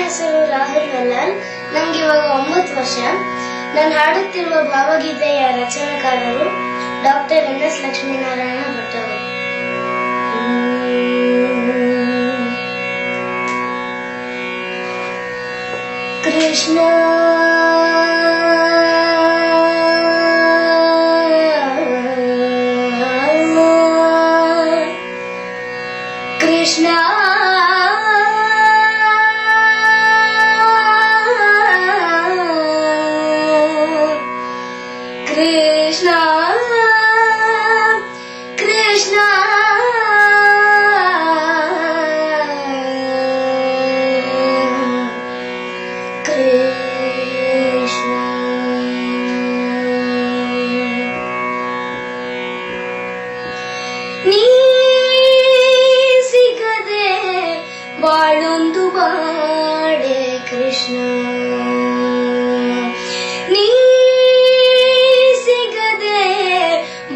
ಹೆಸರು ರಾಹುಲ್ ಮಲ್ಲಾಲ್. ನಂಗೆ ಇವಾಗ 9 ವರ್ಷ. ನಾನು ಹಾಡುತ್ತಿರುವ ಭಾವಗೀತೆಯ ರಚನಾಕಾರರು ಡಾಕ್ಟರ್ NS ಲಕ್ಷ್ಮೀನಾರಾಯಣ ಭಟ್ಟರು. ಕೃಷ್ಣ ಕೃಷ್ಣ ಕೃಷ್ಣ ಕೃಷ್ಣ ಕೃಷ್ಣ ನೀ ಸಿಗದೆ ಬಾಳೊಂದು ಬಾಡೆ ಕೃಷ್ಣ, ನೀ ಸಿಗದೆ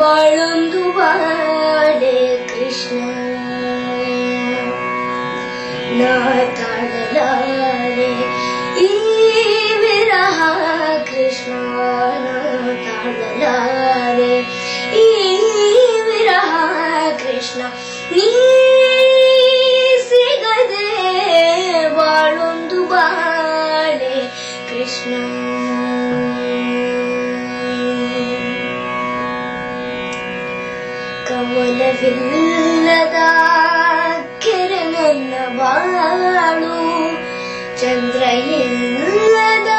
ಬಾಳೊಂದು ಬಾಡೆ ಕೃಷ್ಣ. ನಾ ತಾಳಲಾರೆ ಈ ವಿರಹ ಕೃಷ್ಣ, ನಾ ತಾಳಲಾರೆ ಈ ವಿರಹ ಕೃಷ್ಣ. ನೀ ಸಿಗದೆ ಬಾಳೊಂದು ಬಾಳೆ ಕೃಷ್ಣ. ಕಮಲವಿಲ್ಲದ ಕೆರೆ ನನ್ನ ಬಾಳು, ಚಂದ್ರ ಇಲ್ಲದ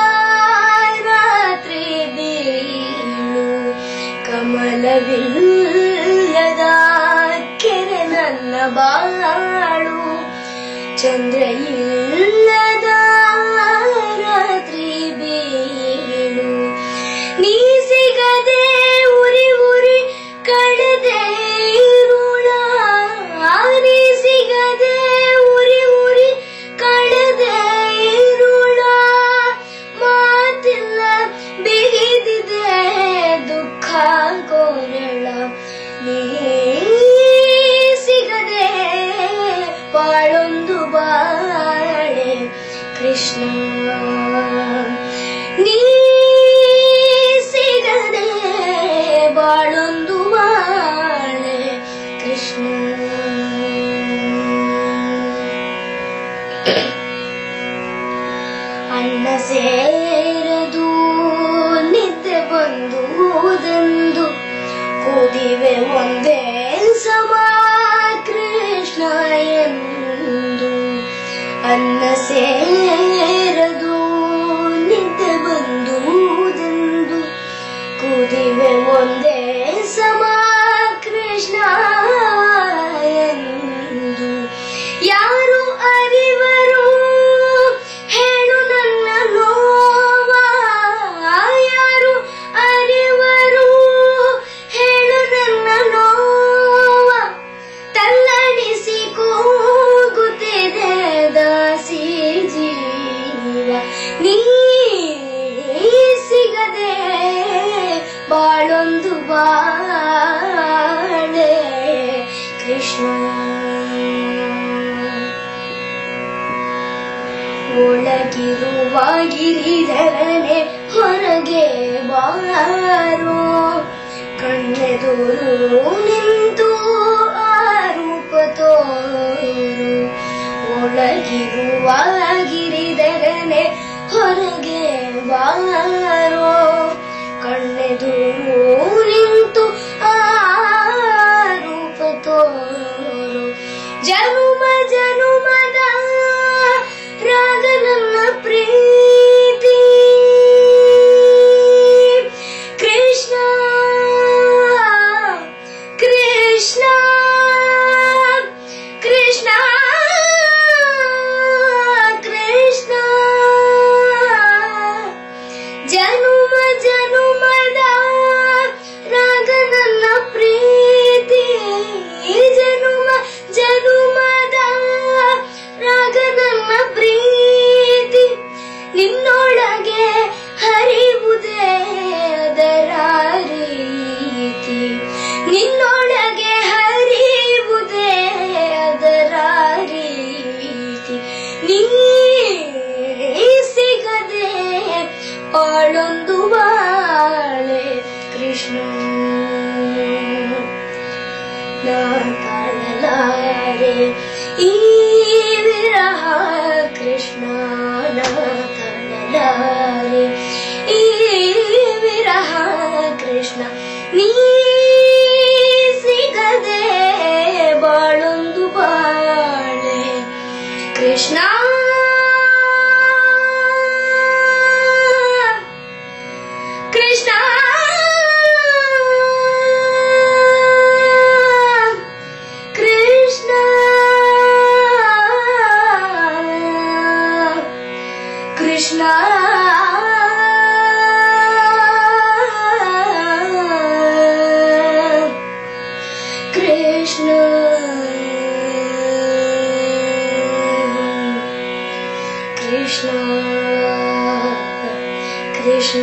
ರಾತ್ರಿ ಬೀಳು. ಕಮಲವಿಲ್ಲದ ಕೆರೆ ನನ್ನ ಬಾಳು, ಚಂದ್ರ ಇಲ್ಲದ ರಾತ್ರಿ ಬೀಳು. ನೀ ಸಿಗದೆ ಉರಿ ಉರಿ ಕಳೆದೆ ಇರುಳ, ನೀ ಸಿಗದೆ ಉರಿ ಉರಿ ಕಳೆದೆ ಇರುಳ. ಮಾತಿಲ್ಲ ಬಿಗಿದಿದೆ ದುಃಖ ಕೋರಳ, ನೀ ಸಿಗದೆ ಬಾಳೊಂದು ಬಾಳೆ ಕೃಷ್ಣ. ನೀ ಸಿಗದೆ ಬಾಳೊಂದು ಬಾಳೆ ಕೃಷ್ಣ. ಅನ್ನ ಸೇರದು ನಿದ್ದೆ ಬಂದುದೆಂದು ಕೂದಿವೆ ಒಂದೇ ಸಮ ಕೃಷ್ಣ ಎಂದು. ಅನ್ನ ಸೇರದು ನಿದ್ದೆ ಬಂದುದೆಂದು ಕೂದಿವೆ ಒಂದೇ ಸಮ ಕೃಷ್ಣ ಎಂದು. ಯಾರು ಅರಿವರು ಹೇಳು ನನ್ನ ನೋವ, ಯಾರು ಅರಿವರು ಹೇಳು ನನ್ನ ನೋವ. ತಲ್ಲಣಿಸಿ ಕೂಗುತ್ತಿದೆ ದಾಸಿ ಜೀವ, ನೀ ಸಿಗದೆ ಬಾಳೊಂದು ಬಾಳೆ ಕೃಷ್ಣ. ಒಳಗಿರುವ ಗಿರಿಧರನೆ ಹೊರಗೆ ಬಾರೋ, ಕಣ್ಣೆದುರು ನಿಂತು ಆರೂಪ ತೋರು. ಒಳಗಿರುವ ಗಿರಿಧರನೆ ಹೊರಗೆ ಬಾರೋ, ಕಣ್ಣೆದುರು ನಿಂತು ಆರೂಪ ತೋರು. ಜನುಮ ಜನುಮದ ರಾಗ ನನ್ನ ಪ್ರೀತಿ ಕೃಷ್ಣ ಕೃಷ್ಣ ಕೃಷ್ಣ ಕೃಷ್ಣ. ಜನುಮ ಜನುಮದ ರಾಗ ನನ್ನ ಪ್ರೀತಿ, ಜನುಮ ಜನುಮದ ಬಾಳೊಂದು ಬಾಳೆ ಕೃಷ್ಣ ನಾ ತಾಳಲಾರೆ ಈ ವಿರಹ ಕೃಷ್ಣ ನಾ ತಾಳಲಾರೆ ಈ ವಿರಹ ಕೃಷ್ಣ ನೀ ಸಿಗದೆ ಬಾಳೊಂದು ಬಾಳೆ ಕೃಷ್ಣ ಕೃಷ್ಣ ಕೃಷ್ಣ ಕೃಷ್ಣ ಕೃಷ್ಣ ಕೃಷ್ಣ ಕೃಷ್ಣ